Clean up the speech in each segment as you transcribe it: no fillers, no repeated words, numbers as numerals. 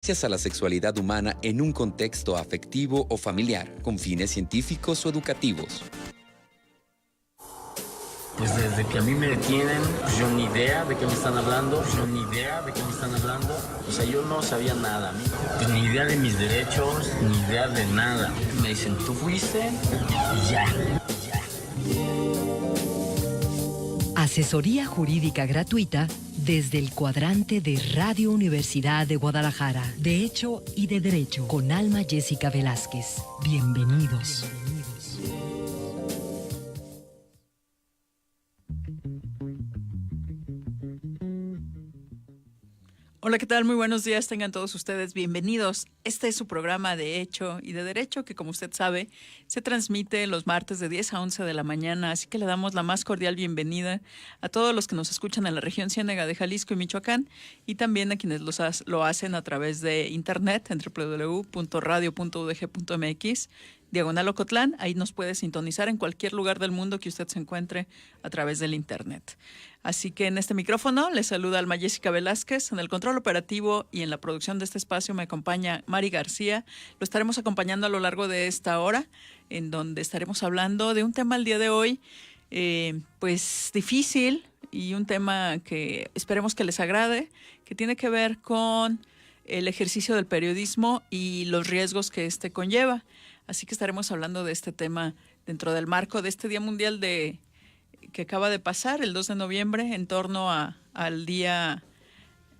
a la sexualidad humana en un contexto afectivo o familiar, con fines científicos o educativos. Pues desde que a mí me detienen, yo ni idea de qué me están hablando, O sea, yo no sabía nada, pues, ni idea de mis derechos, ni idea de nada. Me dicen, tú fuiste y ya. Asesoría jurídica gratuita desde el cuadrante de Radio Universidad de Guadalajara. De Hecho y de Derecho, con Alma Jessica Velázquez. Bienvenidos. Hola, ¿qué tal? Muy buenos días, tengan todos ustedes bienvenidos. Este es su programa de Hecho y de Derecho, que como usted sabe, se transmite los martes de 10 a 11 de la mañana, así que le damos la más cordial bienvenida a todos los que nos escuchan en la región Ciénega de Jalisco y Michoacán, y también a quienes lo hacen a través de internet en www.radio.udg.mx, /Ocotlán. Ahí nos puede sintonizar en cualquier lugar del mundo que usted se encuentre a través del internet. Así que en este micrófono le saluda Alma Jessica Velázquez. En el control operativo y en la producción de este espacio me acompaña Mari García. Lo estaremos acompañando a lo largo de esta hora, en donde estaremos hablando de un tema el día de hoy, pues difícil, y un tema que esperemos que les agrade, que tiene que ver con el ejercicio del periodismo y los riesgos que este conlleva. Así que estaremos hablando de este tema dentro del marco de este Día Mundial que acaba de pasar, el 2 de noviembre, en torno al Día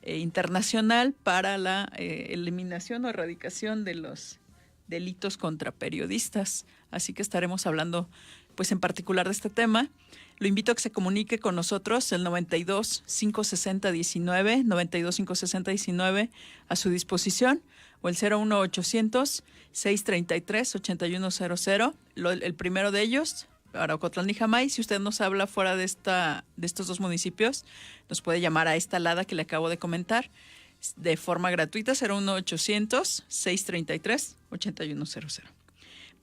Internacional para la eliminación o erradicación de los delitos contra periodistas. Así que estaremos hablando, pues, en particular de este tema. Lo invito a que se comunique con nosotros, el 92-560-19, 92-560-19 a su disposición, o el 01800-633-8100. El primero de ellos, para Ocotlán y Jamay. Si usted nos habla fuera de estos dos municipios, nos puede llamar a esta alada que le acabo de comentar de forma gratuita, 01800-633-8100.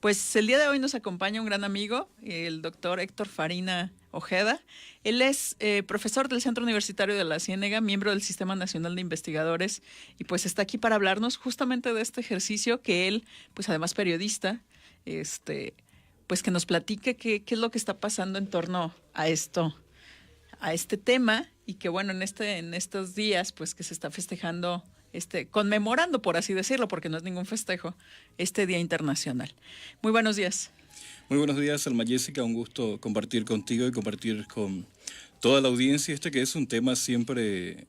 Pues el día de hoy nos acompaña un gran amigo, el doctor Héctor Farina Ojeda. Él es profesor del Centro Universitario de la Ciénega, miembro del Sistema Nacional de Investigadores, y pues está aquí para hablarnos justamente de este ejercicio que él, pues además periodista, pues que nos platique qué es lo que está pasando en torno a este tema, y que bueno, en estos días, pues que se está festejando, conmemorando, por así decirlo, porque no es ningún festejo, este Día Internacional. Muy buenos días. Muy buenos días, Alma Jessica, un gusto compartir contigo y compartir con toda la audiencia que es un tema siempre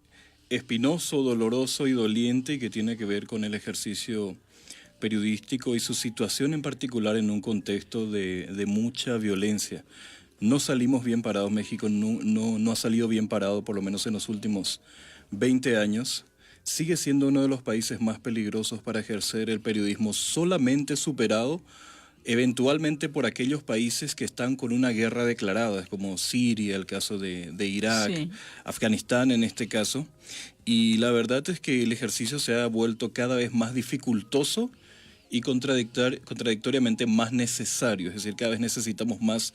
espinoso, doloroso y doliente, y que tiene que ver con el ejercicio periodístico y su situación en particular en un contexto de mucha violencia. No salimos bien parados, México no ha salido bien parado, por lo menos en los últimos 20 años. Sigue siendo uno de los países más peligrosos para ejercer el periodismo, solamente superado eventualmente por aquellos países que están con una guerra declarada, como Siria, el caso de Irak, sí, Afganistán en este caso. Y la verdad es que el ejercicio se ha vuelto cada vez más dificultoso y contradictoriamente más necesario. Es decir, cada vez necesitamos más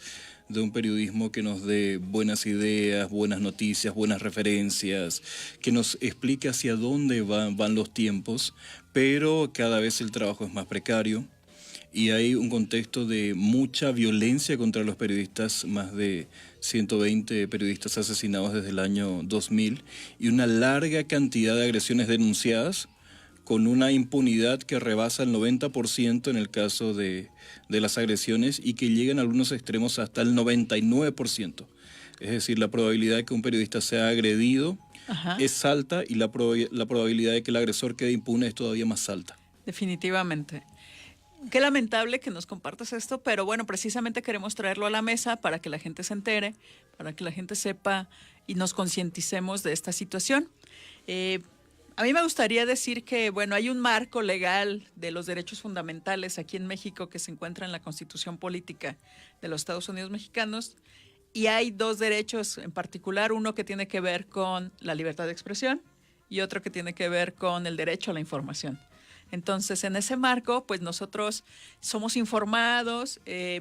de un periodismo que nos dé buenas ideas, buenas noticias, buenas referencias, que nos explique hacia dónde van los tiempos, pero cada vez el trabajo es más precario y hay un contexto de mucha violencia contra los periodistas, más de 120 periodistas asesinados desde el año 2000 y una larga cantidad de agresiones denunciadas, con una impunidad que rebasa el 90% en el caso de las agresiones, y que llegan a algunos extremos hasta el 99%. Es decir, la probabilidad de que un periodista sea agredido, ajá, es alta, y la probabilidad de que el agresor quede impune es todavía más alta. Definitivamente. Qué lamentable que nos compartas esto, pero bueno, precisamente queremos traerlo a la mesa para que la gente se entere, para que la gente sepa y nos concienticemos de esta situación. A mí me gustaría decir que, bueno, hay un marco legal de los derechos fundamentales aquí en México que se encuentra en la Constitución Política de los Estados Unidos Mexicanos, y hay dos derechos en particular, uno que tiene que ver con la libertad de expresión y otro que tiene que ver con el derecho a la información. Entonces, en ese marco, pues nosotros somos informados,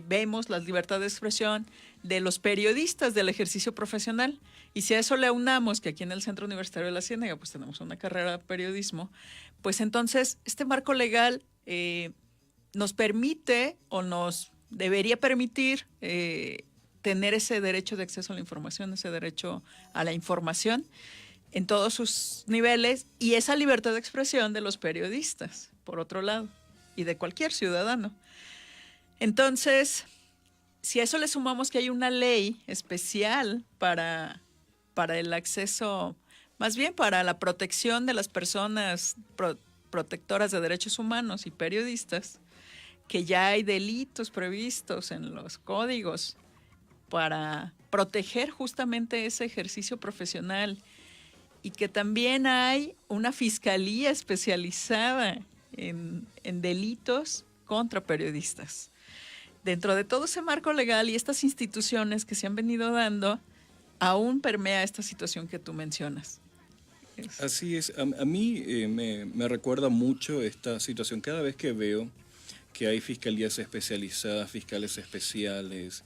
vemos la libertad de expresión de los periodistas del ejercicio profesional. Y si a eso le aunamos que aquí en el Centro Universitario de la Ciénega, pues tenemos una carrera de periodismo, pues entonces este marco legal nos permite o nos debería permitir tener ese derecho de acceso a la información, ese derecho a la información en todos sus niveles, y esa libertad de expresión de los periodistas, por otro lado, y de cualquier ciudadano. Entonces, si a eso le sumamos que hay una ley especial para el acceso, más bien para la protección de las personas protectoras de derechos humanos y periodistas, que ya hay delitos previstos en los códigos para proteger justamente ese ejercicio profesional, y que también hay una fiscalía especializada en delitos contra periodistas. Dentro de todo ese marco legal y estas instituciones que se han venido dando, aún permea esta situación que tú mencionas. Así es. A mí me recuerda mucho esta situación cada vez que veo que hay fiscalías especializadas, fiscales especiales,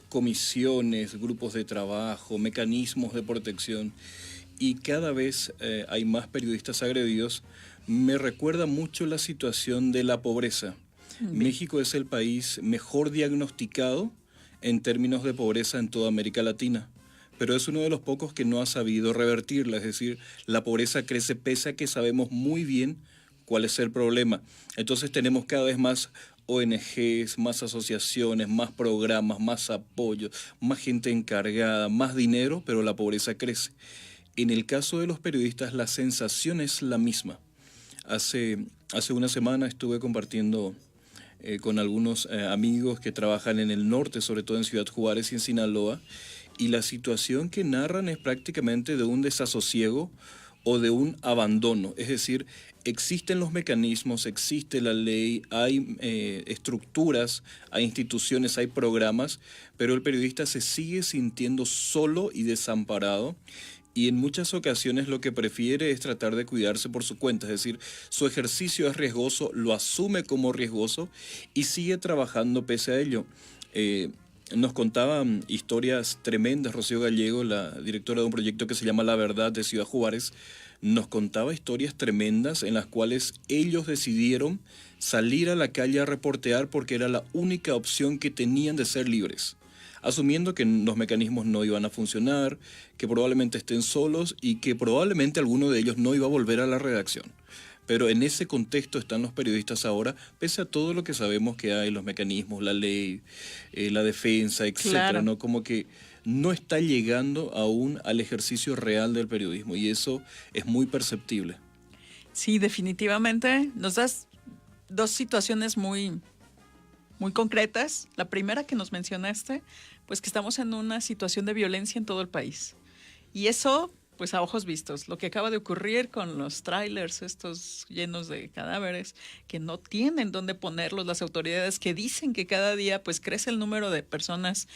comisiones, grupos de trabajo, mecanismos de protección, y cada vez hay más periodistas agredidos. Me recuerda mucho la situación de la pobreza. México es el país mejor diagnosticado en términos de pobreza en toda América Latina, pero es uno de los pocos que no ha sabido revertirla, es decir, la pobreza crece pese a que sabemos muy bien cuál es el problema. Entonces tenemos cada vez más ONGs, más asociaciones, más programas, más apoyo, más gente encargada, más dinero, pero la pobreza crece. En el caso de los periodistas, la sensación es la misma. Hace una semana estuve compartiendo con algunos amigos que trabajan en el norte, sobre todo en Ciudad Juárez y en Sinaloa, y la situación que narran es prácticamente de un desasosiego o de un abandono. Es decir, existen los mecanismos, existe la ley, hay estructuras, hay instituciones, hay programas, pero el periodista se sigue sintiendo solo y desamparado. Y en muchas ocasiones lo que prefiere es tratar de cuidarse por su cuenta, es decir, su ejercicio es riesgoso, lo asume como riesgoso y sigue trabajando pese a ello. Nos contaban historias tremendas, Rocío Gallego, la directora de un proyecto que se llama La Verdad de Ciudad Juárez, nos contaba historias tremendas en las cuales ellos decidieron salir a la calle a reportear porque era la única opción que tenían de ser libres, asumiendo que los mecanismos no iban a funcionar, que probablemente estén solos y que probablemente alguno de ellos no iba a volver a la redacción. Pero en ese contexto están los periodistas ahora, pese a todo lo que sabemos que hay, los mecanismos, la ley, la defensa, etcétera, Claro. ¿no? Como que no está llegando aún al ejercicio real del periodismo, y eso es muy perceptible. Sí, definitivamente. Nos das dos situaciones muy concretas. La primera que nos mencionaste, pues que estamos en una situación de violencia en todo el país. Y eso, pues a ojos vistos, lo que acaba de ocurrir con los trailers estos llenos de cadáveres que no tienen dónde ponerlos, las autoridades que dicen que cada día pues crece el número de personas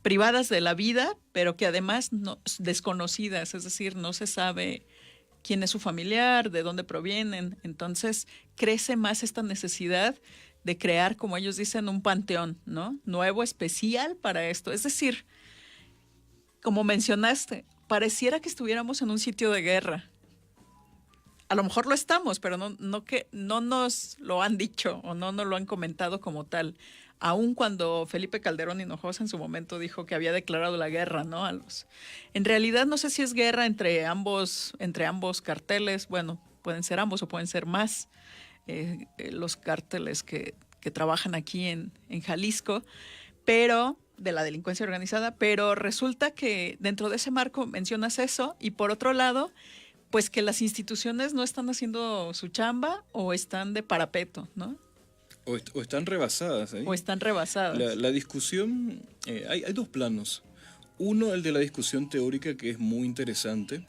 privadas de la vida, pero que además desconocidas, es decir, no se sabe quién es su familiar, de dónde provienen. Entonces crece más esta necesidad de crear, como ellos dicen, un panteón, ¿no? Nuevo, especial para esto. Es decir, como mencionaste, pareciera que estuviéramos en un sitio de guerra. A lo mejor lo estamos, pero no nos lo han dicho o no nos lo han comentado como tal. Aun cuando Felipe Calderón Hinojosa en su momento dijo que había declarado la guerra, ¿no? En realidad no sé si es guerra entre ambos carteles. Bueno, pueden ser ambos o pueden ser más. Los cárteles que trabajan aquí en Jalisco, pero de la delincuencia organizada, pero resulta que dentro de ese marco mencionas eso, y por otro lado, pues que las instituciones no están haciendo su chamba o están de parapeto, ¿no? O están rebasadas. O están rebasadas. La discusión, hay dos planos. Uno, el de la discusión teórica, que es muy interesante,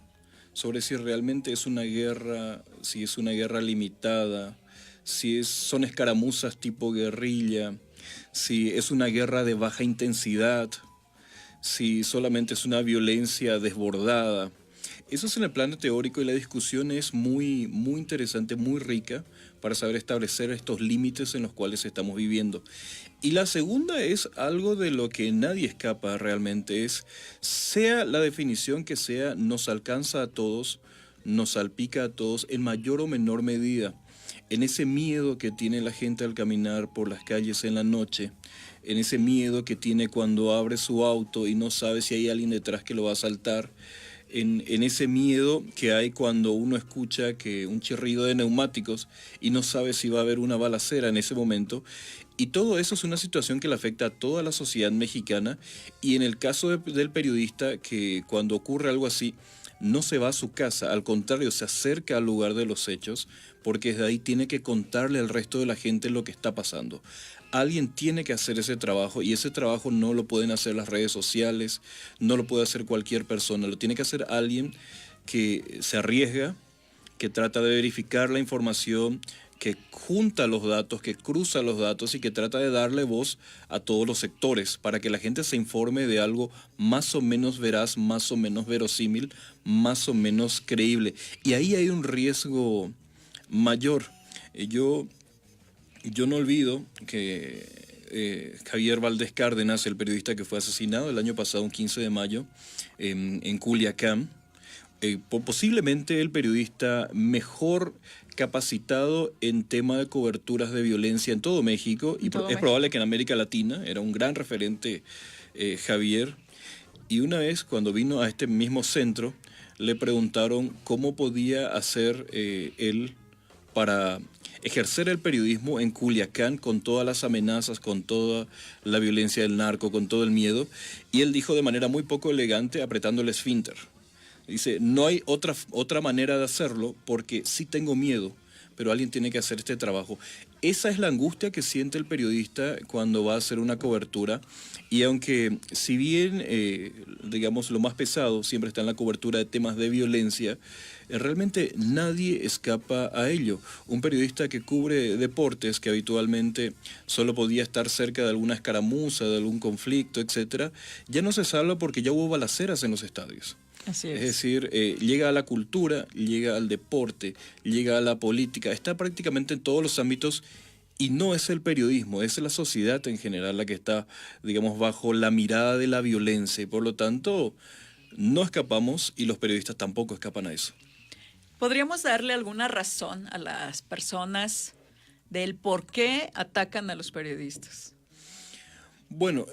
sobre si realmente es una guerra, si es una guerra limitada, si son escaramuzas tipo guerrilla, si es una guerra de baja intensidad, si solamente es una violencia desbordada. Eso es en el plano teórico y la discusión es muy, muy interesante, muy rica para saber establecer estos límites en los cuales estamos viviendo. Y la segunda es algo de lo que nadie escapa realmente, es, sea la definición que sea, nos alcanza a todos, nos salpica a todos en mayor o menor medida. En ese miedo que tiene la gente al caminar por las calles en la noche, en ese miedo que tiene cuando abre su auto y no sabe si hay alguien detrás que lo va a asaltar, en ese miedo que hay cuando uno escucha que un chirrido de neumáticos y no sabe si va a haber una balacera en ese momento. Y todo eso es una situación que le afecta a toda la sociedad mexicana, y en el caso del periodista, que cuando ocurre algo así, no se va a su casa, al contrario, se acerca al lugar de los hechos, porque desde ahí tiene que contarle al resto de la gente lo que está pasando. Alguien tiene que hacer ese trabajo, y ese trabajo no lo pueden hacer las redes sociales, no lo puede hacer cualquier persona, lo tiene que hacer alguien que se arriesga, que trata de verificar la información, que junta los datos, que cruza los datos y que trata de darle voz a todos los sectores para que la gente se informe de algo más o menos veraz, más o menos verosímil, más o menos creíble. Y ahí hay un riesgo mayor. Yo no olvido que Javier Valdés Cárdenas, el periodista que fue asesinado el año pasado, un 15 de mayo, en Culiacán, posiblemente el periodista mejor capacitado en tema de coberturas de violencia en todo México, y es probable que en América Latina, era un gran referente Javier, y una vez cuando vino a este mismo centro, le preguntaron cómo podía hacer él para ejercer el periodismo en Culiacán con todas las amenazas, con toda la violencia del narco, con todo el miedo, y él dijo de manera muy poco elegante, apretando el esfínter. Dice, no hay otra manera de hacerlo porque sí tengo miedo, pero alguien tiene que hacer este trabajo. Esa es la angustia que siente el periodista cuando va a hacer una cobertura, y aunque si bien, digamos, lo más pesado siempre está en la cobertura de temas de violencia, realmente nadie escapa a ello. Un periodista que cubre deportes, que habitualmente solo podía estar cerca de alguna escaramuza, de algún conflicto, etcétera, ya no se salva porque ya hubo balaceras en los estadios. Así es. Es decir, llega a la cultura, llega al deporte, llega a la política, está prácticamente en todos los ámbitos, y no es el periodismo, es la sociedad en general la que está, digamos, bajo la mirada de la violencia, y por lo tanto no escapamos, y los periodistas tampoco escapan a eso. ¿Podríamos darle alguna razón a las personas del por qué atacan a los periodistas? Bueno,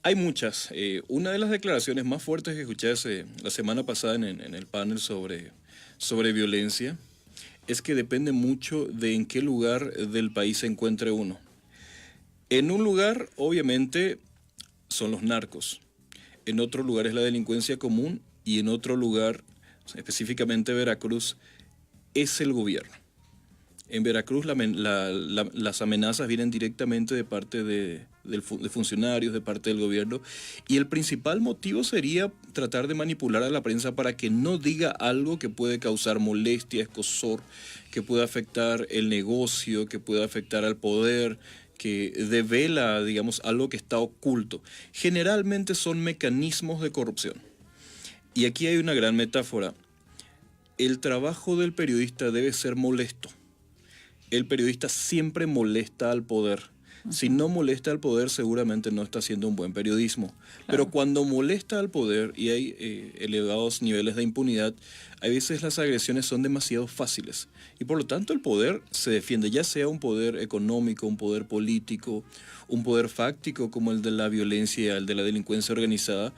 hay muchas. Una de las declaraciones más fuertes que escuché la semana pasada en el panel sobre violencia es que depende mucho de en qué lugar del país se encuentre uno. En un lugar, obviamente, son los narcos. En otro lugar es la delincuencia común, y en otro lugar, específicamente Veracruz, es el gobierno. En Veracruz las amenazas vienen directamente de parte de funcionarios, de parte del gobierno, y el principal motivo sería tratar de manipular a la prensa para que no diga algo que puede causar molestia, escozor, que pueda afectar el negocio, que pueda afectar al poder, que devela, digamos, algo que está oculto. Generalmente son mecanismos de corrupción. Y aquí hay una gran metáfora. El trabajo del periodista debe ser molesto. El periodista siempre molesta al poder. Si no molesta al poder, seguramente no está haciendo un buen periodismo. Claro. Pero cuando molesta al poder y hay elevados niveles de impunidad, a veces las agresiones son demasiado fáciles. Y por lo tanto el poder se defiende, ya sea un poder económico, un poder político, un poder fáctico como el de la violencia, el de la delincuencia organizada,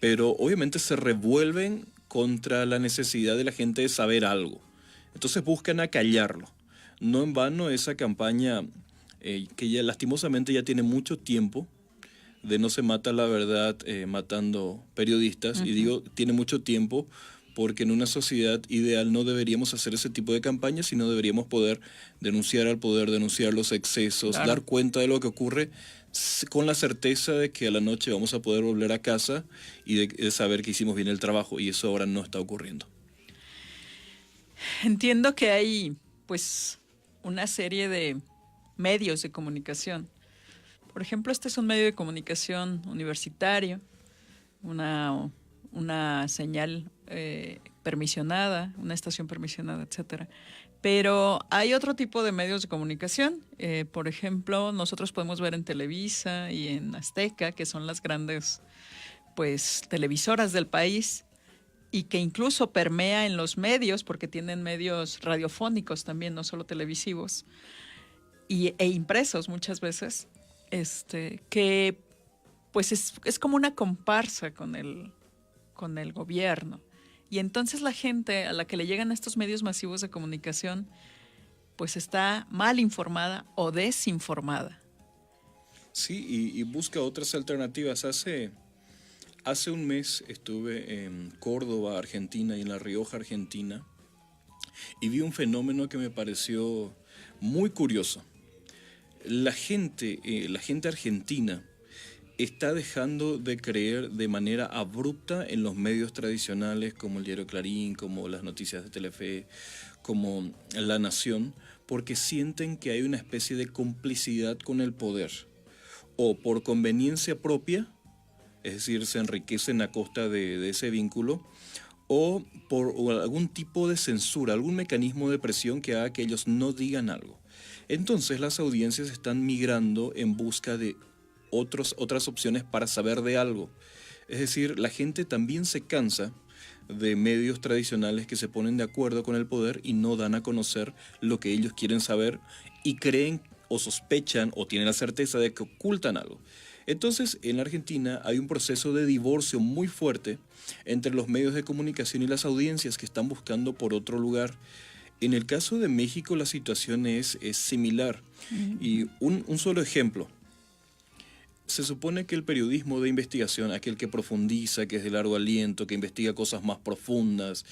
pero obviamente se revuelven contra la necesidad de la gente de saber algo. Entonces buscan acallarlo. No en vano esa campaña que ya lastimosamente ya tiene mucho tiempo, de no se mata la verdad matando periodistas, y digo tiene mucho tiempo porque en una sociedad ideal no deberíamos hacer ese tipo de campañas, sino deberíamos poder denunciar al poder, denunciar los excesos, claro, dar cuenta de lo que ocurre con la certeza de que a la noche vamos a poder volver a casa y de saber que hicimos bien el trabajo, y eso ahora no está ocurriendo. Entiendo que hay pues una serie de medios de comunicación. Por ejemplo, este es un medio de comunicación universitario, una una señal permisionada, una estación permisionada, etcétera. Pero hay otro tipo de medios de comunicación. Por ejemplo, nosotros podemos ver en Televisa y en Azteca, que son las grandes, pues, televisoras del país, y que incluso permea en los medios, porque tienen medios radiofónicos también, no solo televisivos, e impresos muchas veces, que pues es como una comparsa con el gobierno. Y entonces la gente a la que le llegan estos medios masivos de comunicación, pues está mal informada o desinformada. Sí, y busca otras alternativas. Hace un mes estuve en Córdoba, Argentina, y en La Rioja, Argentina, y vi un fenómeno que me pareció muy curioso. La gente argentina está dejando de creer de manera abrupta en los medios tradicionales como el diario Clarín, como las noticias de Telefe, como La Nación, porque sienten que hay una especie de complicidad con el poder, o por conveniencia propia, es decir, se enriquecen a costa de ese vínculo, o por algún tipo de censura, algún mecanismo de presión que haga que ellos no digan algo. Entonces las audiencias están migrando en busca de otras opciones para saber de algo. Es decir, la gente también se cansa de medios tradicionales que se ponen de acuerdo con el poder y no dan a conocer lo que ellos quieren saber, y creen o sospechan o tienen la certeza de que ocultan algo. Entonces, en Argentina hay un proceso de divorcio muy fuerte entre los medios de comunicación y las audiencias que están buscando por otro lugar. En el caso de México la situación es similar. Y un solo ejemplo. Se supone que el periodismo de investigación, aquel que profundiza, que es de largo aliento, que investiga cosas más profundas,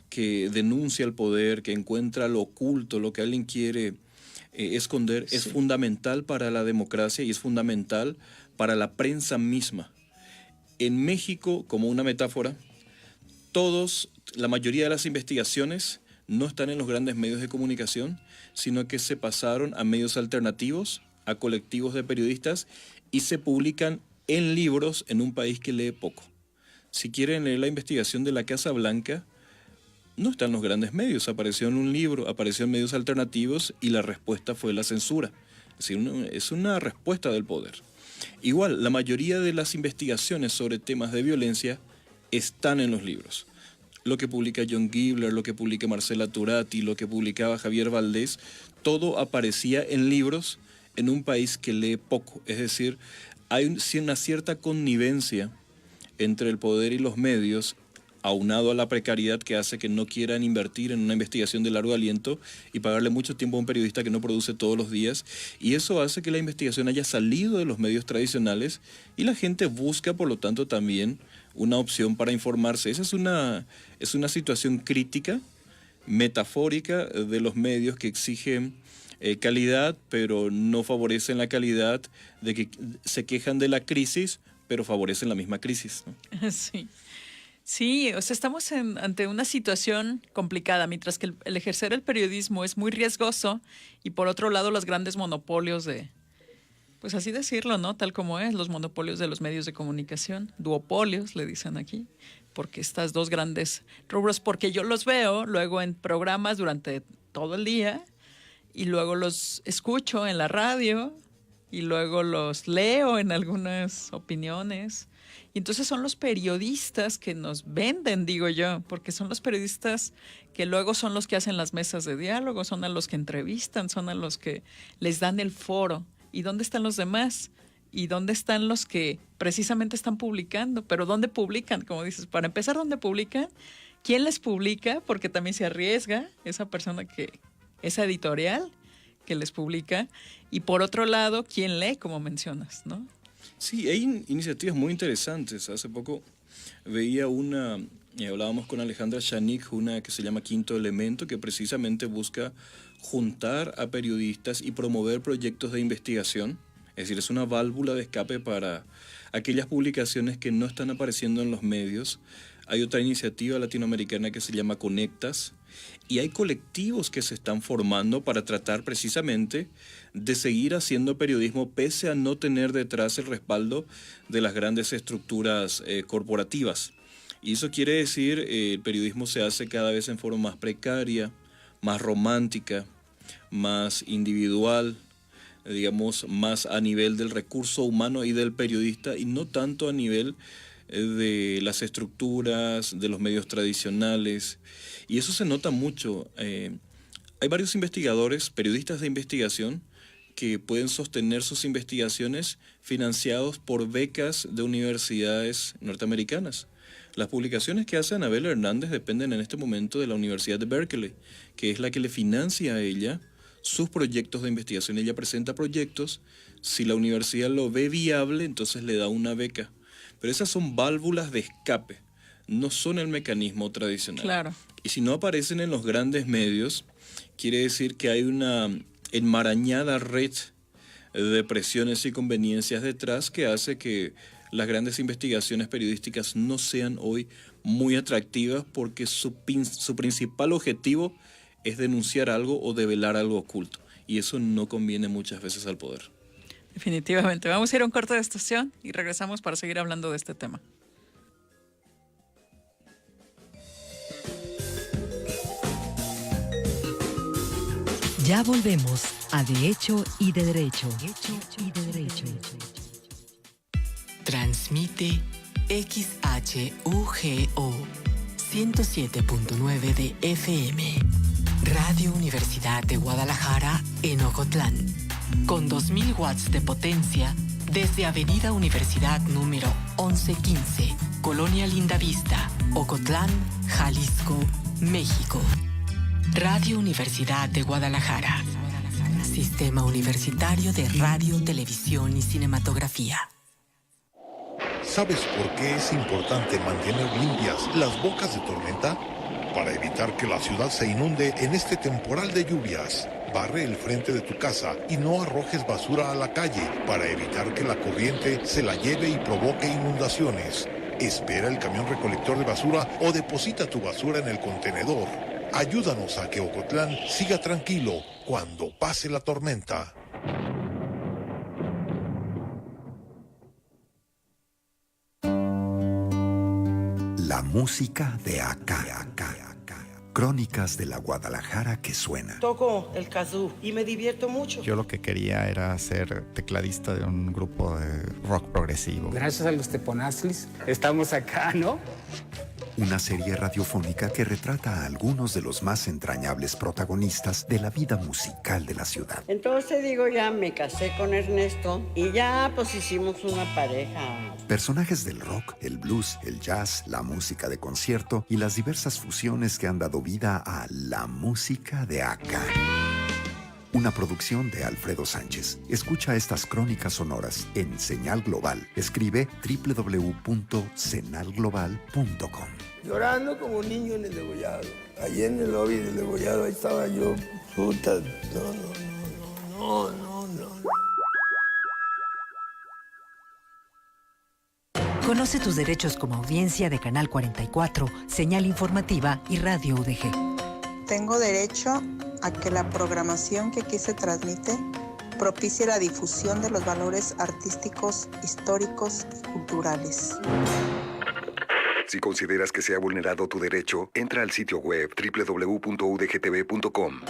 que denuncia el poder, que encuentra lo oculto, lo que alguien quiere esconder, es fundamental para la democracia y es fundamental para la prensa misma. En México, como una metáfora, la mayoría de las investigaciones no están en los grandes medios de comunicación, sino que se pasaron a medios alternativos, a colectivos de periodistas, y se publican en libros en un país que lee poco. Si quieren leer la investigación de la Casa Blanca, no está en los grandes medios, apareció en un libro, apareció en medios alternativos, y la respuesta fue la censura. Es decir, es una respuesta del poder. Igual, la mayoría de las investigaciones sobre temas de violencia están en los libros. Lo que publica John Gibler, lo que publica Marcela Turati, lo que publicaba Javier Valdés, todo aparecía en libros en un país que lee poco. Es decir, hay una cierta connivencia entre el poder y los medios, aunado a la precariedad que hace que no quieran invertir en una investigación de largo aliento y pagarle mucho tiempo a un periodista que no produce todos los días. Y eso hace que la investigación haya salido de los medios tradicionales y la gente busca, por lo tanto, también una opción para informarse. Esa es una situación crítica, metafórica, de los medios que exigen calidad, pero no favorecen la calidad, de que se quejan de la crisis, pero favorecen la misma crisis, ¿no? Sí. Sí, o sea, estamos ante una situación complicada, mientras que el ejercer el periodismo es muy riesgoso, y por otro lado los grandes monopolios pues así decirlo, ¿no? Tal como es, los monopolios de los medios de comunicación, duopolios le dicen aquí, porque estas dos grandes rubros, porque yo los veo luego en programas durante todo el día, y luego los escucho en la radio, y luego los leo en algunas opiniones. Y entonces son los periodistas que nos venden, digo yo, porque son los periodistas que luego son los que hacen las mesas de diálogo, son a los que entrevistan, son a los que les dan el foro. ¿Y dónde están los demás? ¿Y dónde están los que precisamente están publicando? Pero ¿dónde publican? Como dices, para empezar, ¿dónde publican? ¿Quién les publica? Porque también se arriesga esa persona esa editorial que les publica. Y por otro lado, ¿quién lee? Como mencionas, ¿no? Sí, hay iniciativas muy interesantes. Hace poco veía hablábamos con Alejandra Chanik, una que se llama Quinto Elemento, que precisamente busca juntar a periodistas y promover proyectos de investigación. Es decir, es una válvula de escape para aquellas publicaciones que no están apareciendo en los medios. Hay otra iniciativa latinoamericana que se llama Conectas, y hay colectivos que se están formando para tratar precisamente de seguir haciendo periodismo pese a no tener detrás el respaldo de las grandes estructuras corporativas. Y eso quiere decir, el periodismo se hace cada vez en forma más precaria, más romántica, más individual, digamos, más a nivel del recurso humano y del periodista, y no tanto a nivel de las estructuras, de los medios tradicionales. Y eso se nota mucho. Hay varios investigadores, periodistas de investigación, que pueden sostener sus investigaciones financiados por becas de universidades norteamericanas. Las publicaciones que hace Anabel Hernández dependen en este momento de la Universidad de Berkeley, que es la que le financia a ella sus proyectos de investigación. Ella presenta proyectos, si la universidad lo ve viable, entonces le da una beca. Pero esas son válvulas de escape, no son el mecanismo tradicional. Claro. Y si no aparecen en los grandes medios, quiere decir que hay una enmarañada red de presiones y conveniencias detrás que hace que las grandes investigaciones periodísticas no sean hoy muy atractivas, porque su principal objetivo es denunciar algo o develar algo oculto. Y eso no conviene muchas veces al poder. Definitivamente. Vamos a ir a un corte de estación y regresamos para seguir hablando de este tema. Ya volvemos a De Hecho y de Derecho. Transmite XHUGO 107.9 de FM. Radio Universidad de Guadalajara en Ocotlán. Con 2000 watts de potencia desde Avenida Universidad número 1115, Colonia Lindavista, Ocotlán, Jalisco, México. Radio Universidad de Guadalajara. Sistema Universitario de Radio, Televisión y Cinematografía. ¿Sabes por qué es importante mantener limpias las bocas de tormenta? Para evitar que la ciudad se inunde en este temporal de lluvias. Barre el frente de tu casa y no arrojes basura a la calle para evitar que la corriente se la lleve y provoque inundaciones. Espera el camión recolector de basura o deposita tu basura en el contenedor. Ayúdanos a que Ocotlán siga tranquilo cuando pase la tormenta. La música de acá. Crónicas de la Guadalajara que suena. Toco el kazoo y me divierto mucho. Yo lo que quería era ser tecladista de un grupo de rock progresivo. Gracias a los teponazlis estamos acá, ¿no? Una serie radiofónica que retrata a algunos de los más entrañables protagonistas de la vida musical de la ciudad. Entonces digo, ya me casé con Ernesto y ya pues hicimos una pareja. Personajes del rock, el blues, el jazz, la música de concierto y las diversas fusiones que han dado vida a la música de acá. Una producción de Alfredo Sánchez. Escucha estas crónicas sonoras en Señal Global. Escribe www.senalglobal.com. Llorando como un niño en el degollado. Allí en el lobby del degollado, ahí estaba yo. Puta, no. Conoce tus derechos como audiencia de Canal 44, Señal Informativa y Radio UDG. Tengo derecho a que la programación que aquí se transmite propicie la difusión de los valores artísticos, históricos y culturales. Si consideras que se ha vulnerado tu derecho, entra al sitio web www.udgtv.com.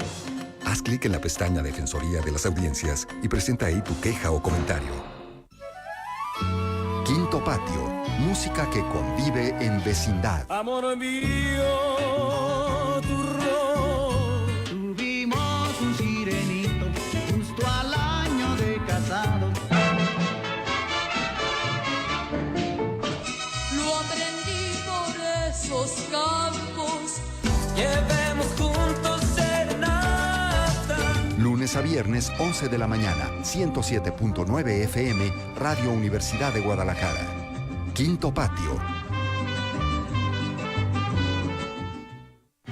Haz clic en la pestaña Defensoría de las Audiencias y presenta ahí tu queja o comentario. Quinto Patio, música que convive en vecindad. Amor mío, tuvimos un sirenito justo al año de casado. Lo aprendí por esos campos. Llevemos juntos serenata. Lunes a viernes, 11 de la mañana, 107.9 FM, Radio Universidad de Guadalajara. Quinto Patio.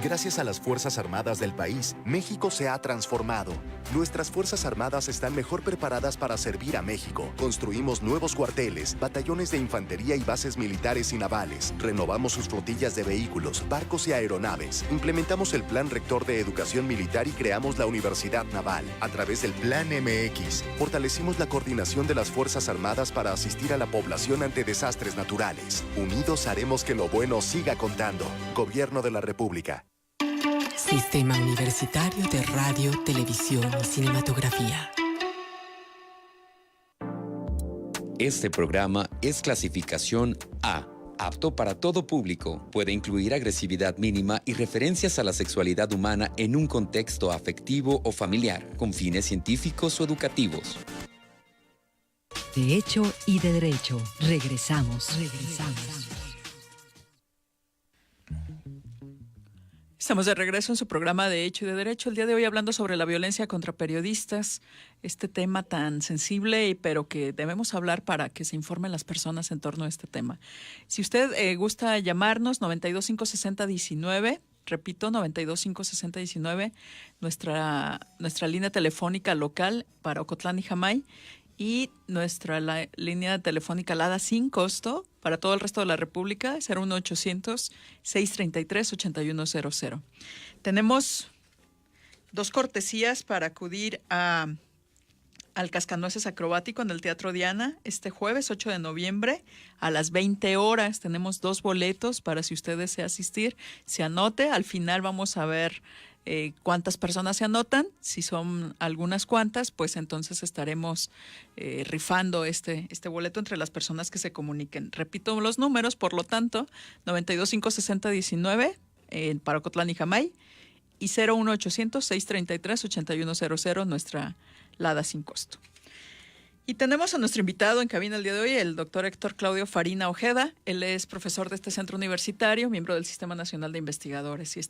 Gracias a las Fuerzas Armadas del país, México se ha transformado. Nuestras Fuerzas Armadas están mejor preparadas para servir a México. Construimos nuevos cuarteles, batallones de infantería y bases militares y navales. Renovamos sus flotillas de vehículos, barcos y aeronaves. Implementamos el Plan Rector de Educación Militar y creamos la Universidad Naval. A través del Plan MX, fortalecimos la coordinación de las Fuerzas Armadas para asistir a la población ante desastres naturales. Unidos haremos que lo bueno siga contando. Gobierno de la República. Sistema Universitario de Radio, Televisión y Cinematografía. Este programa es clasificación A, apto para todo público. Puede incluir agresividad mínima y referencias a la sexualidad humana en un contexto afectivo o familiar, con fines científicos o educativos. De hecho y de derecho. Regresamos. Estamos de regreso en su programa de Hecho y de Derecho. El día de hoy hablando sobre la violencia contra periodistas, este tema tan sensible, pero que debemos hablar para que se informen las personas en torno a este tema. Si usted gusta llamarnos, 9256019, repito, 9256019, nuestra línea telefónica local para Ocotlán y Jamay, y nuestra línea telefónica LADA sin costo para todo el resto de la República, 01800-633-8100. Tenemos 2 cortesías para acudir al Cascanueces Acrobático en el Teatro Diana este jueves 8 de noviembre a las 20 horas. Tenemos 2 boletos para si usted desea asistir, se anote. Al final vamos a ver cuántas personas se anotan. Si son algunas cuantas, pues entonces estaremos rifando este boleto entre las personas que se comuniquen. Repito los números, por lo tanto, 9256019 para Ocotlán y Jamay y 01800-633-8100, nuestra LADA sin costo. Y tenemos a nuestro invitado en cabina el día de hoy, el doctor Héctor Claudio Farina Ojeda. Él es profesor de este centro universitario, miembro del Sistema Nacional de Investigadores y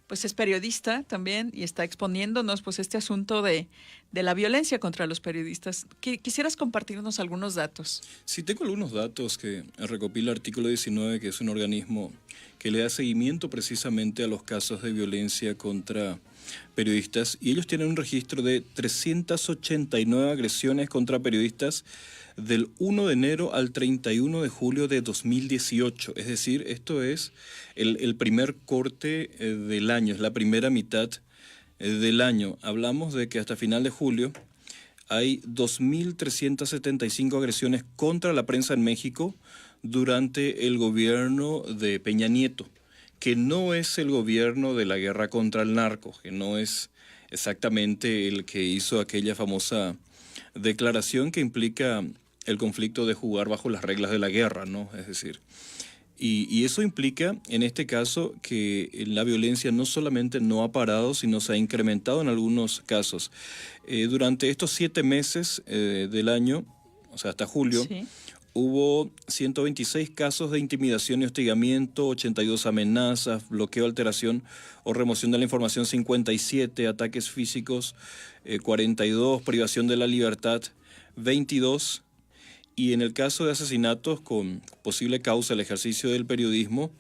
pues es periodista también y está exponiéndonos pues este asunto de la violencia contra los periodistas. ¿Quisieras compartirnos algunos datos? Sí, tengo algunos datos que recopila Artículo 19, que es un organismo que le da seguimiento precisamente a los casos de violencia contra periodistas, y ellos tienen un registro de 389 agresiones contra periodistas del 1 de enero al 31 de julio de 2018. Es decir, esto es el primer corte del año, es la primera mitad del año. Hablamos de que hasta final de julio hay 2.375 agresiones contra la prensa en México durante el gobierno de Peña Nieto, que no es el gobierno de la guerra contra el narco, que no es exactamente el que hizo aquella famosa declaración que implica el conflicto de jugar bajo las reglas de la guerra, ¿no? Es decir, y eso implica, en este caso, que la violencia no solamente no ha parado, sino se ha incrementado en algunos casos. Durante estos 7 meses del año, o sea, hasta julio, sí, hubo 126 casos de intimidación y hostigamiento, 82 amenazas, bloqueo, alteración o remoción de la información, 57 ataques físicos, 42 privación de la libertad, 22. Y en el caso de asesinatos con posible causa del ejercicio del periodismo,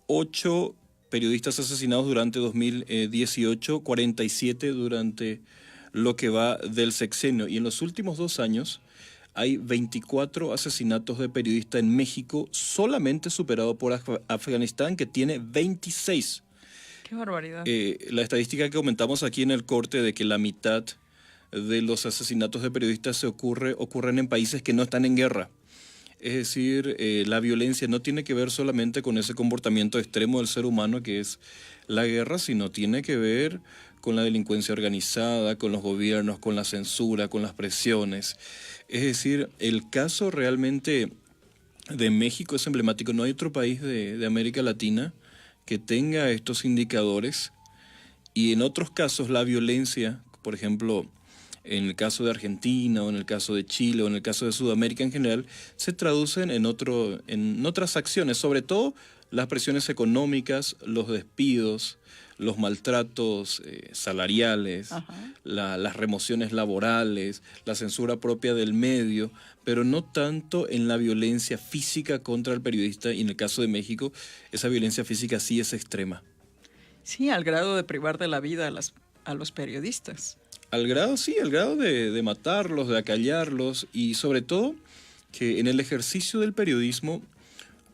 8 periodistas asesinados durante 2018, 47 durante lo que va del sexenio. Y en los últimos 2 años hay 24 asesinatos de periodistas en México, solamente superado por Afganistán, que tiene 26. ¡Qué barbaridad! La estadística que comentamos aquí en el corte de que la mitad de los asesinatos de periodistas ocurren en países que no están en guerra. Es decir, la violencia no tiene que ver solamente con ese comportamiento extremo del ser humano que es la guerra, sino tiene que ver con la delincuencia organizada, con los gobiernos, con la censura, con las presiones. Es decir, el caso realmente de México es emblemático. No hay otro país de América Latina que tenga estos indicadores, y en otros casos la violencia, por ejemplo, en el caso de Argentina o en el caso de Chile o en el caso de Sudamérica en general, se traducen en otras acciones, sobre todo las presiones económicas, los despidos, los maltratos salariales, las remociones laborales, la censura propia del medio, pero no tanto en la violencia física contra el periodista. Y en el caso de México, esa violencia física sí es extrema. Sí, al grado de privar de la vida a los periodistas. Al grado de matarlos, de acallarlos y sobre todo que en el ejercicio del periodismo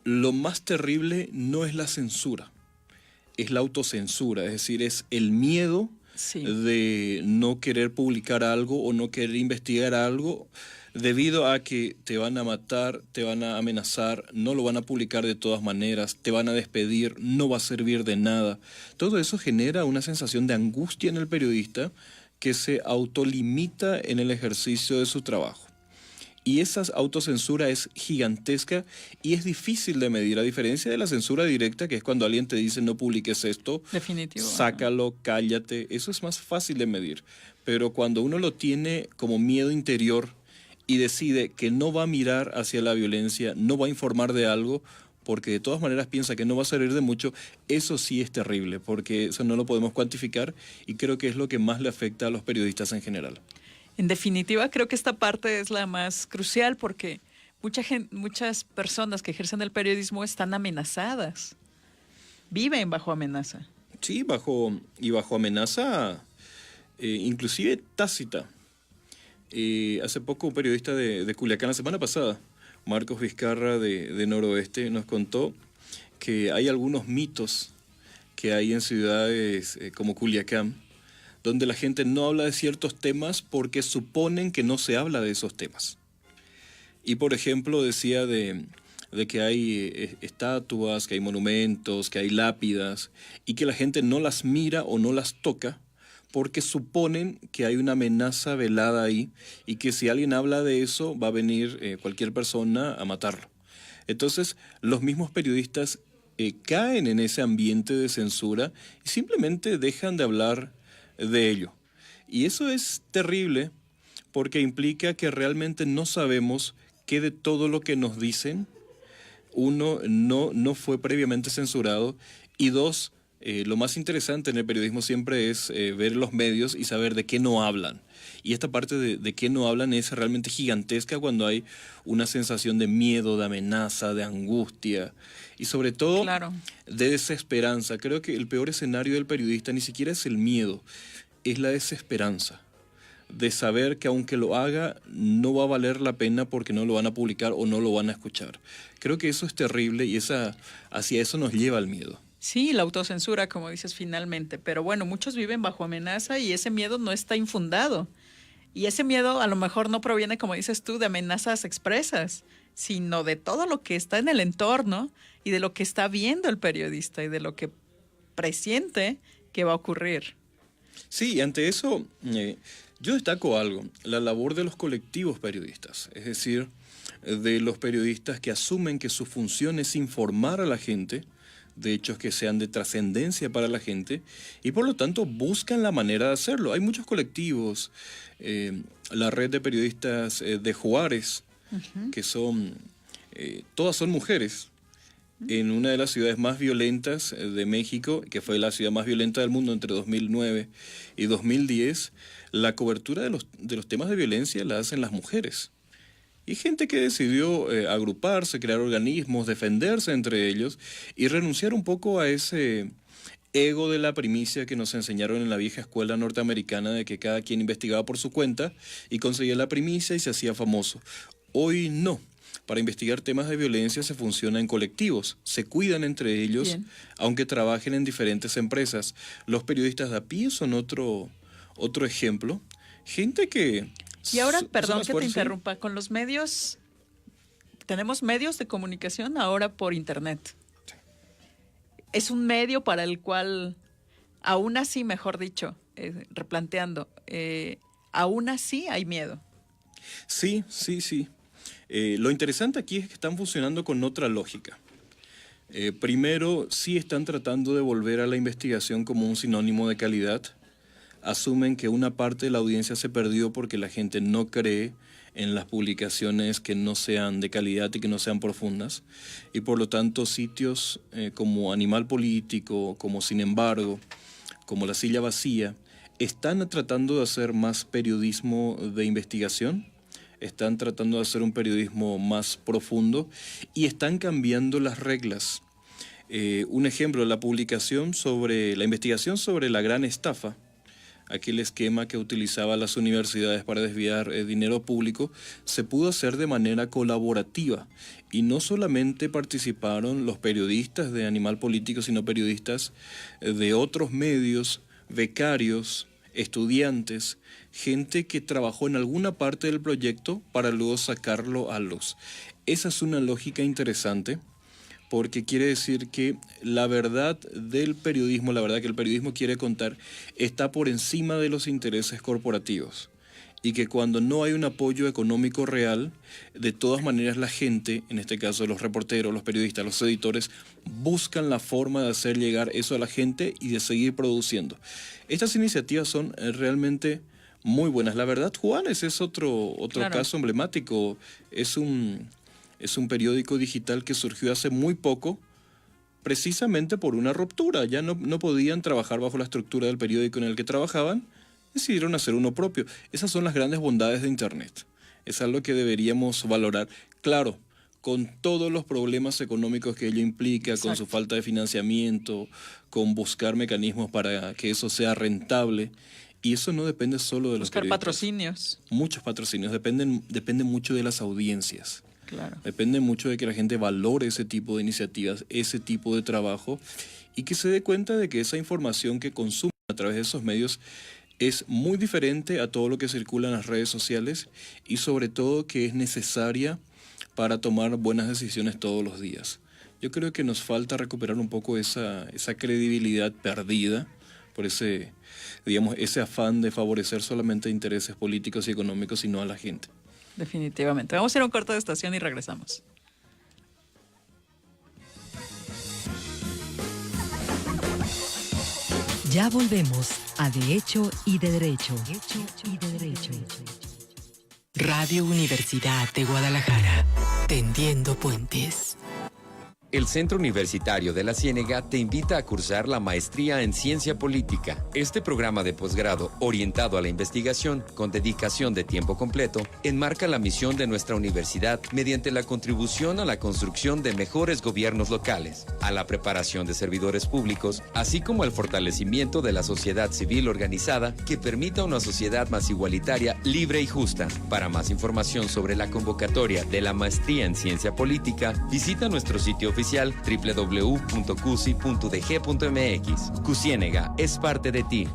lo más terrible no es la censura, es la autocensura, es decir, es el miedo de no querer publicar algo o no querer investigar algo debido a que te van a matar, te van a amenazar, no lo van a publicar de todas maneras, te van a despedir, no va a servir de nada. Todo eso genera una sensación de angustia en el periodista que se autolimita en el ejercicio de su trabajo. Y esa autocensura es gigantesca y es difícil de medir, a diferencia de la censura directa, que es cuando alguien te dice no publiques esto, definitivo, sácalo, cállate, eso es más fácil de medir. Pero cuando uno lo tiene como miedo interior y decide que no va a mirar hacia la violencia, no va a informar de algo, porque de todas maneras piensa que no va a servir de mucho, eso sí es terrible, porque eso no lo podemos cuantificar y creo que es lo que más le afecta a los periodistas en general. En definitiva, creo que esta parte es la más crucial porque muchas personas que ejercen el periodismo están amenazadas, viven bajo amenaza. Sí, bajo amenaza, inclusive tácita. Hace poco un periodista de Culiacán, la semana pasada, Marcos Vizcarra de Noroeste, nos contó que hay algunos mitos que hay en ciudades como Culiacán, donde la gente no habla de ciertos temas porque suponen que no se habla de esos temas. Y por ejemplo decía de que hay estatuas, que hay monumentos, que hay lápidas, y que la gente no las mira o no las toca porque suponen que hay una amenaza velada ahí y que si alguien habla de eso va a venir cualquier persona a matarlo. Entonces los mismos periodistas caen en ese ambiente de censura y simplemente dejan de hablar de ello. Y eso es terrible porque implica que realmente no sabemos qué de todo lo que nos dicen, uno, no fue previamente censurado, y dos, lo más interesante en el periodismo siempre es ver los medios y saber de qué no hablan. Y esta parte de qué no hablan es realmente gigantesca cuando hay una sensación de miedo, de amenaza, de angustia y sobre todo de desesperanza. Creo que el peor escenario del periodista ni siquiera es el miedo, es la desesperanza de saber que aunque lo haga no va a valer la pena porque no lo van a publicar o no lo van a escuchar. Creo que eso es terrible y hacia eso nos lleva el miedo. Sí, la autocensura, como dices, finalmente. Pero bueno, muchos viven bajo amenaza y ese miedo no está infundado. Y ese miedo a lo mejor no proviene, como dices tú, de amenazas expresas, sino de todo lo que está en el entorno y de lo que está viendo el periodista y de lo que presiente que va a ocurrir. Sí, y ante eso yo destaco algo, la labor de los colectivos periodistas, es decir, de los periodistas que asumen que su función es informar a la gente de hechos que sean de trascendencia para la gente y por lo tanto buscan la manera de hacerlo. Hay muchos colectivos, la red de periodistas de Juárez, que son, todas son mujeres, en una de las ciudades más violentas de México, que fue la ciudad más violenta del mundo entre 2009 y 2010, la cobertura de los temas de violencia la hacen las mujeres. Y gente que decidió agruparse, crear organismos, defenderse entre ellos y renunciar un poco a ese ego de la primicia que nos enseñaron en la vieja escuela norteamericana de que cada quien investigaba por su cuenta y conseguía la primicia y se hacía famoso. Hoy no. Para investigar temas de violencia se funciona en colectivos, se cuidan entre ellos, bien, aunque trabajen en diferentes empresas. Los periodistas de a pie son otro ejemplo. Gente que... Y ahora, perdón que te interrumpa, con los medios, tenemos medios de comunicación ahora por internet. Es un medio para el cual, aún así, mejor dicho, replanteando, aún así hay miedo. Sí. Lo interesante aquí es que están funcionando con otra lógica. Primero, sí están tratando de volver a la investigación como un sinónimo de calidad. Asumen que una parte de la audiencia se perdió porque la gente no cree en las publicaciones que no sean de calidad y que no sean profundas. Y por lo tanto, sitios como Animal Político, como Sin Embargo, como La Silla Vacía, están tratando de hacer más periodismo de investigación, están tratando de hacer un periodismo más profundo y están cambiando las reglas. Un ejemplo, la investigación sobre la gran estafa, aquel esquema que utilizaban las universidades para desviar dinero público, se pudo hacer de manera colaborativa. Y no solamente participaron los periodistas de Animal Político, sino periodistas de otros medios, becarios, estudiantes, gente que trabajó en alguna parte del proyecto para luego sacarlo a luz. Esa es una lógica interesante, porque quiere decir que la verdad del periodismo, la verdad que el periodismo quiere contar, está por encima de los intereses corporativos. Y que cuando no hay un apoyo económico real, de todas maneras la gente, en este caso los reporteros, los periodistas, los editores, buscan la forma de hacer llegar eso a la gente y de seguir produciendo. Estas iniciativas son realmente muy buenas. La verdad, Juanes es otro claro, caso emblemático. Es un periódico digital que surgió hace muy poco, precisamente por una ruptura. Ya no podían trabajar bajo la estructura del periódico en el que trabajaban, decidieron hacer uno propio. Esas son las grandes bondades de Internet. Es algo que deberíamos valorar. Claro, con todos los problemas económicos que ello implica, exacto, con su falta de financiamiento, con buscar mecanismos para que eso sea rentable. Y eso no depende solo de los periodistas. Buscar patrocinios. Muchos patrocinios. Depende mucho de las audiencias. Claro. Depende mucho de que la gente valore ese tipo de iniciativas, ese tipo de trabajo, y que se dé cuenta de que esa información que consumen a través de esos medios es muy diferente a todo lo que circula en las redes sociales, y sobre todo que es necesaria para tomar buenas decisiones todos los días. Yo creo que nos falta recuperar un poco esa credibilidad perdida por ese afán de favorecer solamente intereses políticos y económicos y no a la gente. Definitivamente. Vamos a ir a un corte de estación y regresamos. Ya volvemos a De Hecho y de Derecho. Radio Universidad de Guadalajara, tendiendo puentes. El Centro Universitario de la Ciénega te invita a cursar la Maestría en Ciencia Política. Este programa de posgrado orientado a la investigación con dedicación de tiempo completo enmarca la misión de nuestra universidad mediante la contribución a la construcción de mejores gobiernos locales, a la preparación de servidores públicos, así como al fortalecimiento de la sociedad civil organizada que permita una sociedad más igualitaria, libre y justa. Para más información sobre la convocatoria de la Maestría en Ciencia Política, visita nuestro sitio oficial www.cusi.dg.mx. Cusiénega es parte de ti.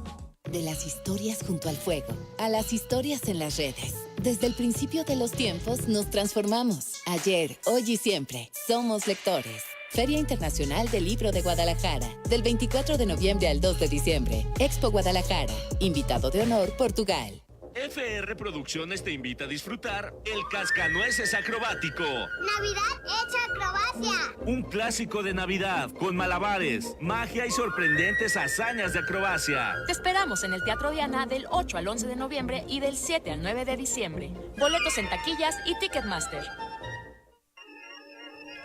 De las historias junto al fuego a las historias en las redes. Desde el principio de los tiempos nos transformamos. Ayer, hoy y siempre. Somos lectores. Feria Internacional del Libro de Guadalajara. Del 24 de noviembre al 2 de diciembre. Expo Guadalajara. Invitado de honor, Portugal. FR Producciones te invita a disfrutar el Cascanueces Acrobático. Navidad hecha acrobacia. Un clásico de Navidad con malabares, magia y sorprendentes hazañas de acrobacia. Te esperamos en el Teatro Diana del 8 al 11 de noviembre y del 7 al 9 de diciembre. Boletos en taquillas y Ticketmaster.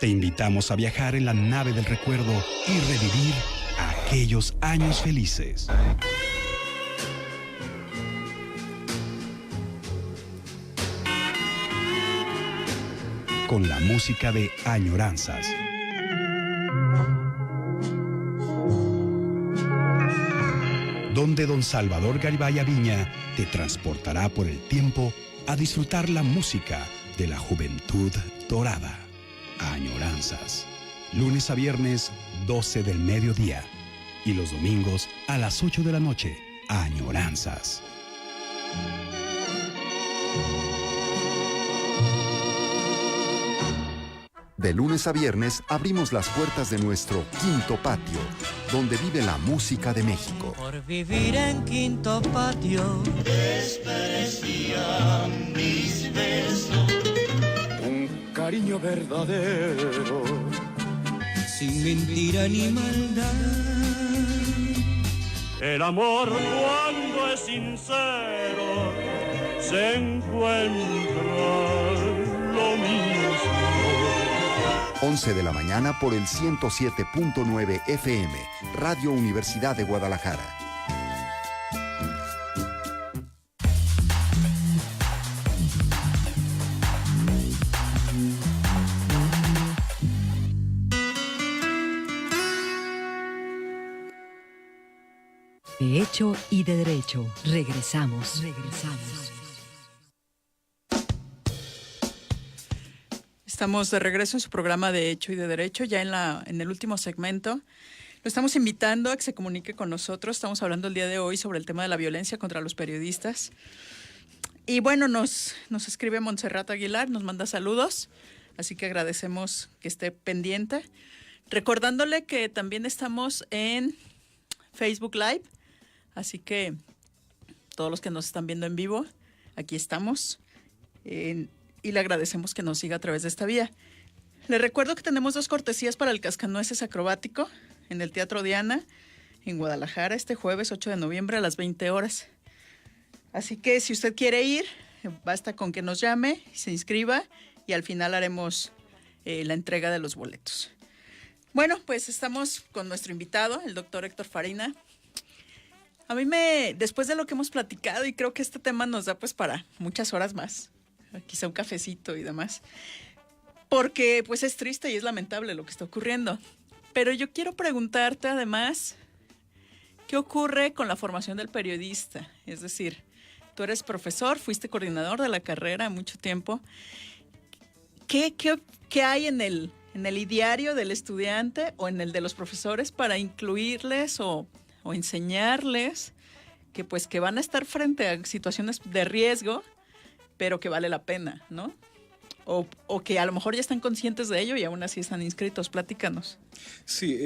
Te invitamos a viajar en la nave del recuerdo y revivir aquellos años felices. Con la música de Añoranzas. Donde don Salvador Garibay Aviña te transportará por el tiempo a disfrutar la música de la juventud dorada. Añoranzas. Lunes a viernes, 12 del mediodía. Y los domingos a las 8 de la noche. Añoranzas. De lunes a viernes abrimos las puertas de nuestro Quinto Patio, donde vive la música de México. Por vivir en Quinto Patio desmerecían mis besos. Un cariño verdadero, sin mentira ni maldad. El amor cuando es sincero se encuentra lo mismo. 11 de la mañana por el 107.9 FM, Radio Universidad de Guadalajara. De Hecho y de Derecho. Regresamos. Estamos de regreso en su programa de Hecho y de Derecho, ya en el último segmento. Lo estamos invitando a que se comunique con nosotros. Estamos hablando el día de hoy sobre el tema de la violencia contra los periodistas. Y bueno, nos escribe Montserrat Aguilar, nos manda saludos, así que agradecemos que esté pendiente. Recordándole que también estamos en Facebook Live, así que todos los que nos están viendo en vivo, aquí estamos. Y le agradecemos que nos siga a través de esta vía. Le recuerdo que tenemos 2 cortesías para el Cascanueces Acrobático en el Teatro Diana, en Guadalajara, este jueves 8 de noviembre a las 20 horas. Así que si usted quiere ir, basta con que nos llame, se inscriba y al final haremos la entrega de los boletos. Bueno, pues estamos con nuestro invitado, el doctor Héctor Farina. A mí después de lo que hemos platicado, y creo que este tema nos da pues para muchas horas más, quizá un cafecito y demás, porque pues es triste y es lamentable lo que está ocurriendo. Pero yo quiero preguntarte además, ¿qué ocurre con la formación del periodista? Es decir, tú eres profesor, fuiste coordinador de la carrera mucho tiempo. ¿Qué hay en el ideario del estudiante o en el de los profesores para incluirles o enseñarles que van a estar frente a situaciones de riesgo, pero que vale la pena, ¿no? O que a lo mejor ya están conscientes de ello y aún así están inscritos? Platícanos. Sí,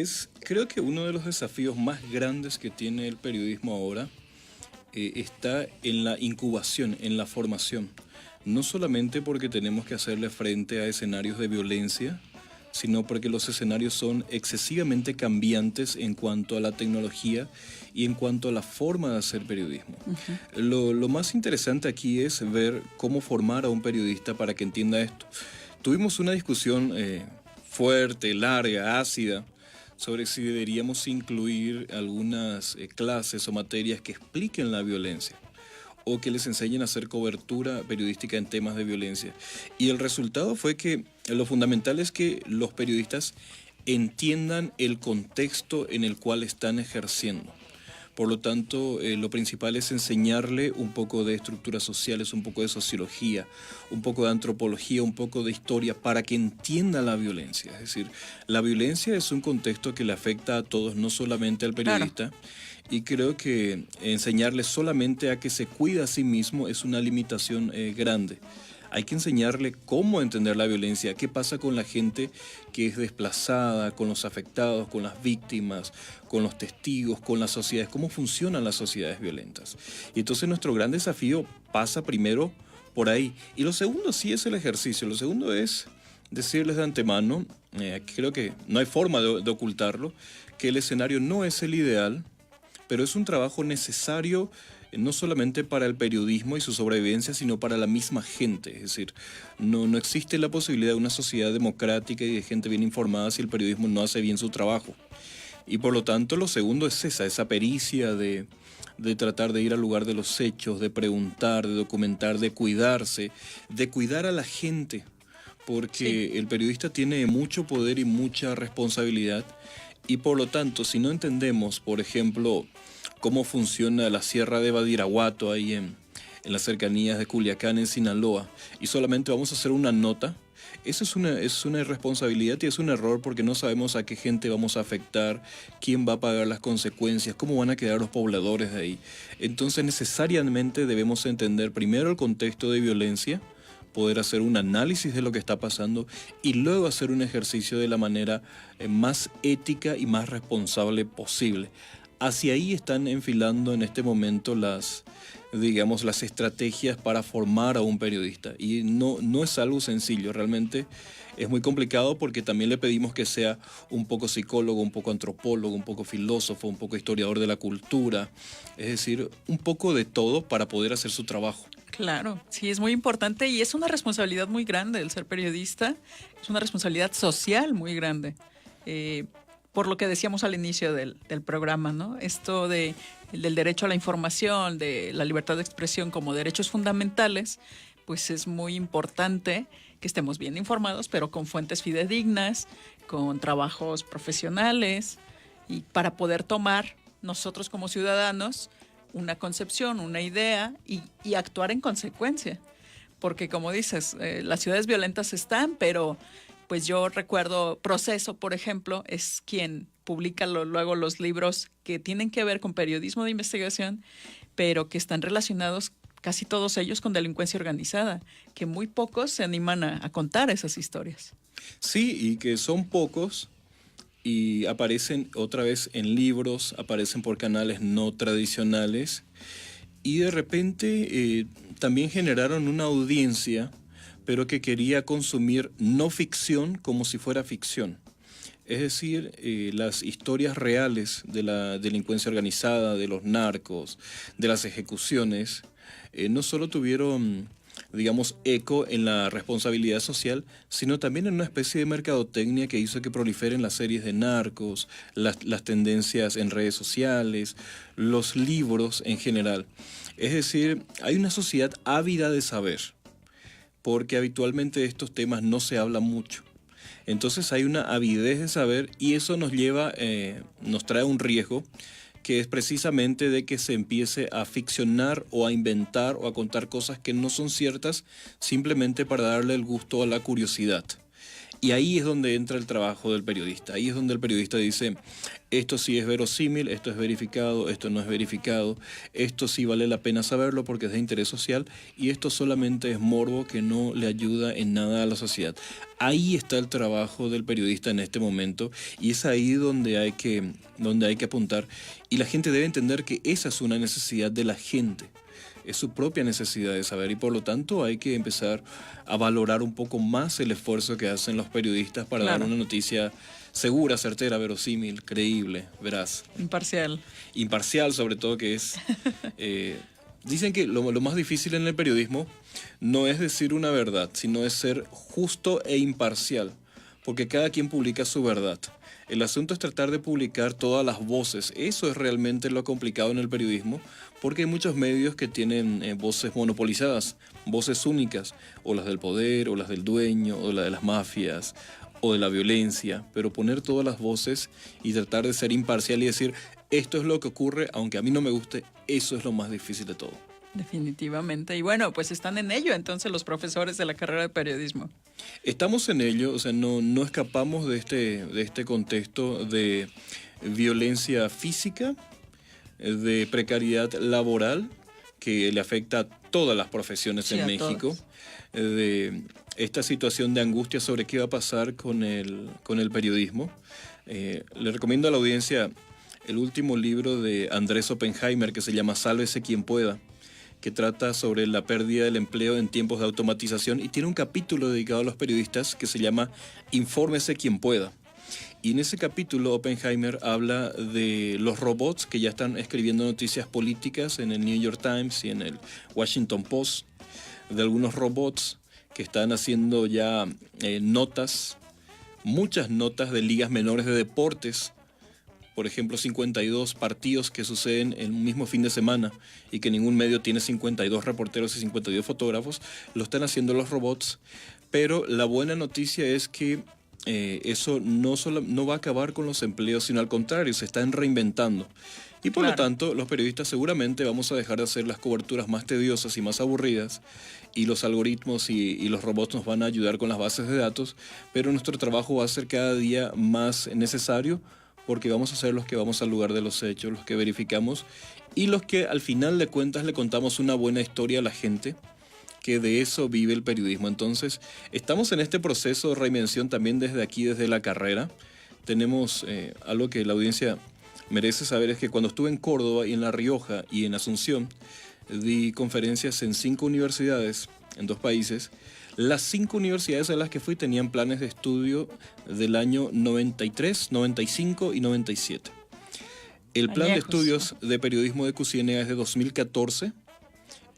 creo que uno de los desafíos más grandes que tiene el periodismo ahora está en la incubación, en la formación. No solamente porque tenemos que hacerle frente a escenarios de violencia, sino porque los escenarios son excesivamente cambiantes en cuanto a la tecnología y en cuanto a la forma de hacer periodismo. Lo más interesante aquí es ver cómo formar a un periodista para que entienda esto. Tuvimos una discusión fuerte, larga, ácida, sobre si deberíamos incluir algunas clases o materias que expliquen la violencia o que les enseñen a hacer cobertura periodística en temas de violencia. Y el resultado fue que lo fundamental es que los periodistas entiendan el contexto en el cual están ejerciendo. Por lo tanto, lo principal es enseñarle un poco de estructuras sociales, un poco de sociología, un poco de antropología, un poco de historia, para que entienda la violencia. Es decir, la violencia es un contexto que le afecta a todos, no solamente al periodista. Claro. Y creo que enseñarle solamente a que se cuida a sí mismo es una limitación grande. Hay que enseñarle cómo entender la violencia, qué pasa con la gente que es desplazada, con los afectados, con las víctimas, con los testigos, con las sociedades, cómo funcionan las sociedades violentas. Y entonces nuestro gran desafío pasa primero por ahí. Y lo segundo sí es el ejercicio, lo segundo es decirles de antemano, creo que no hay forma de ocultarlo, que el escenario no es el ideal, pero es un trabajo necesario no solamente para el periodismo y su sobrevivencia, sino para la misma gente. Es decir, no existe la posibilidad de una sociedad democrática y de gente bien informada si el periodismo no hace bien su trabajo. Y por lo tanto, lo segundo es esa pericia de tratar de ir al lugar de los hechos, de preguntar, de documentar, de cuidarse, de cuidar a la gente, porque sí, el periodista tiene mucho poder y mucha responsabilidad. Y por lo tanto, si no entendemos, por ejemplo, cómo funciona la Sierra de Badiraguato ahí en las cercanías de Culiacán, en Sinaloa, y solamente vamos a hacer una nota, eso es una irresponsabilidad y es un error, porque no sabemos a qué gente vamos a afectar, quién va a pagar las consecuencias, cómo van a quedar los pobladores de ahí. Entonces necesariamente debemos entender primero el contexto de violencia, poder hacer un análisis de lo que está pasando y luego hacer un ejercicio de la manera más ética y más responsable posible. Hacia ahí están enfilando en este momento las estrategias para formar a un periodista. Y no es algo sencillo, realmente es muy complicado, porque también le pedimos que sea un poco psicólogo, un poco antropólogo, un poco filósofo, un poco historiador de la cultura, es decir, un poco de todo para poder hacer su trabajo. Claro, sí, es muy importante y es una responsabilidad muy grande el ser periodista, es una responsabilidad social muy grande, por lo que decíamos al inicio del programa, ¿no? Esto del derecho a la información, de la libertad de expresión como derechos fundamentales, pues es muy importante que estemos bien informados, pero con fuentes fidedignas, con trabajos profesionales, y para poder tomar nosotros como ciudadanos una concepción, una idea y actuar en consecuencia. Porque como dices, las ciudades violentas están, pero pues yo recuerdo Proceso, por ejemplo, es quien publica luego los libros que tienen que ver con periodismo de investigación, pero que están relacionados casi todos ellos con delincuencia organizada, que muy pocos se animan a contar esas historias. Sí, y que son pocos y aparecen otra vez en libros, aparecen por canales no tradicionales y de repente también generaron una audiencia, pero que quería consumir no ficción como si fuera ficción. Es decir, las historias reales de la delincuencia organizada, de los narcos, de las ejecuciones, no solo tuvieron, digamos, eco en la responsabilidad social, sino también en una especie de mercadotecnia que hizo que proliferen las series de narcos, las tendencias en redes sociales, los libros en general. Es decir, hay una sociedad ávida de saber, porque habitualmente de estos temas no se habla mucho. Entonces hay una avidez de saber y eso nos trae un riesgo, que es precisamente de que se empiece a ficcionar o a inventar o a contar cosas que no son ciertas simplemente para darle el gusto a la curiosidad. Y ahí es donde entra el trabajo del periodista. Ahí es donde el periodista dice, esto sí es verosímil, esto es verificado, esto no es verificado, esto sí vale la pena saberlo porque es de interés social y esto solamente es morbo que no le ayuda en nada a la sociedad. Ahí está el trabajo del periodista en este momento y es ahí donde hay que apuntar. Y la gente debe entender que esa es una necesidad de la gente. Es su propia necesidad de saber y por lo tanto hay que empezar a valorar un poco más el esfuerzo que hacen los periodistas para dar una noticia segura, certera, verosímil, creíble, veraz. Imparcial. Imparcial sobre todo, que es... dicen que lo más difícil en el periodismo no es decir una verdad, sino es ser justo e imparcial, porque cada quien publica su verdad. El asunto es tratar de publicar todas las voces. Eso es realmente lo complicado en el periodismo, porque hay muchos medios que tienen voces monopolizadas, voces únicas, o las del poder, o las del dueño, o las de las mafias, o de la violencia, pero poner todas las voces y tratar de ser imparcial y decir, esto es lo que ocurre, aunque a mí no me guste, eso es lo más difícil de todo. Definitivamente. Y bueno, pues están en ello entonces los profesores de la carrera de periodismo. Estamos en ello, o sea, no escapamos de este contexto de violencia física, de precariedad laboral que le afecta a todas las profesiones en México, de esta situación de angustia sobre qué va a pasar con el periodismo. Le recomiendo a la audiencia el último libro de Andrés Oppenheimer que se llama Sálvese quien pueda, que trata sobre la pérdida del empleo en tiempos de automatización y tiene un capítulo dedicado a los periodistas que se llama Infórmese quien pueda. Y en ese capítulo Oppenheimer habla de los robots que ya están escribiendo noticias políticas en el New York Times y en el Washington Post, de algunos robots que están haciendo ya notas, muchas notas de ligas menores de deportes, por ejemplo 52 partidos que suceden en un mismo fin de semana y que ningún medio tiene 52 reporteros y 52 fotógrafos, lo están haciendo los robots, pero la buena noticia es que eso no va a acabar con los empleos, sino al contrario, se están reinventando. Y por lo tanto, los periodistas seguramente vamos a dejar de hacer las coberturas más tediosas y más aburridas, y los algoritmos y los robots nos van a ayudar con las bases de datos, pero nuestro trabajo va a ser cada día más necesario, porque vamos a ser los que vamos al lugar de los hechos, los que verificamos, y los que al final de cuentas le contamos una buena historia a la gente, que de eso vive el periodismo. Entonces, estamos en este proceso de reinvención también desde aquí, desde la carrera. Tenemos algo que la audiencia merece saber, es que cuando estuve en Córdoba y en La Rioja y en Asunción, di conferencias en 5 universidades, en 2 países. Las 5 universidades a las que fui tenían planes de estudio del año 93, 95 y 97. El plan de estudios de periodismo de CUSIENEGA es de 2014,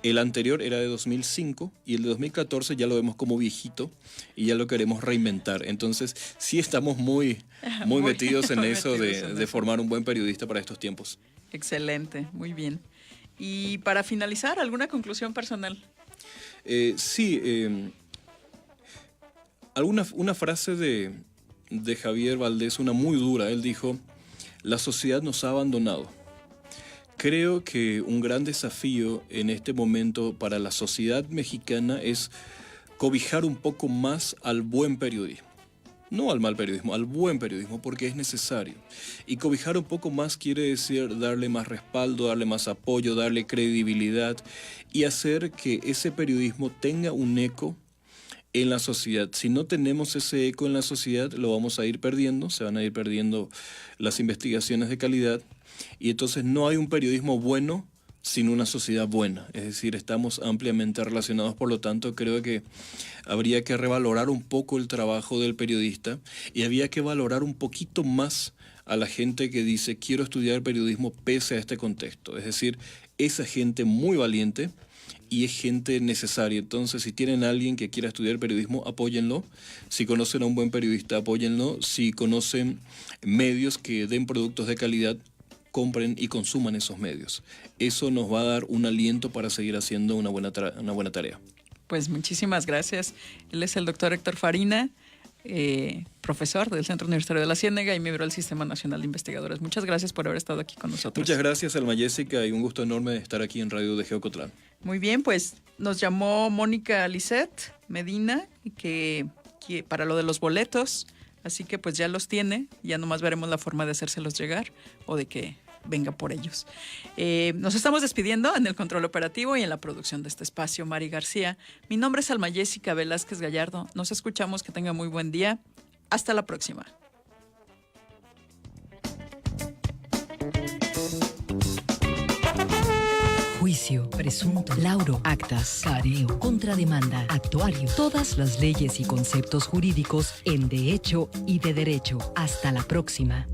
el anterior era de 2005 y el de 2014 ya lo vemos como viejito y ya lo queremos reinventar. Entonces sí estamos muy metidos en eso de formar un buen periodista para estos tiempos. Excelente, muy bien. Y para finalizar, ¿alguna conclusión personal? Una frase de Javier Valdés, una muy dura. Él dijo, la sociedad nos ha abandonado. Creo que un gran desafío en este momento para la sociedad mexicana es cobijar un poco más al buen periodismo. No al mal periodismo, al buen periodismo, porque es necesario. Y cobijar un poco más quiere decir darle más respaldo, darle más apoyo, darle credibilidad y hacer que ese periodismo tenga un eco en la sociedad. Si no tenemos ese eco en la sociedad, lo vamos a ir perdiendo, se van a ir perdiendo las investigaciones de calidad y entonces no hay un periodismo bueno sin una sociedad buena. Es decir, estamos ampliamente relacionados, por lo tanto creo que habría que revalorar un poco el trabajo del periodista y había que valorar un poquito más a la gente que dice quiero estudiar periodismo pese a este contexto. Es decir, esa gente muy valiente y es gente necesaria. Entonces, si tienen a alguien que quiera estudiar periodismo, apóyenlo. Si conocen a un buen periodista, apóyenlo. Si conocen medios que den productos de calidad, compren y consuman esos medios. Eso nos va a dar un aliento para seguir haciendo una buena tarea. Pues muchísimas gracias. Él es el doctor Héctor Farina, profesor del Centro Universitario de la Ciénega y miembro del Sistema Nacional de Investigadores. Muchas gracias por haber estado aquí con nosotros. Muchas gracias, Alma Jessica, y un gusto enorme estar aquí en Radio de Ocotlán. Muy bien, pues nos llamó Mónica Lisset Medina que para lo de los boletos, así que pues ya los tiene, ya nomás veremos la forma de hacérselos llegar o de que venga por ellos. Nos estamos despidiendo en el control operativo y en la producción de este espacio, Mari García. Mi nombre es Alma Jessica Velázquez Gallardo. Nos escuchamos, que tenga muy buen día. Hasta la próxima. Juicio, presunto, lauro, actas, careo, contrademanda, actuario. Todas las leyes y conceptos jurídicos en de hecho y de derecho. Hasta la próxima.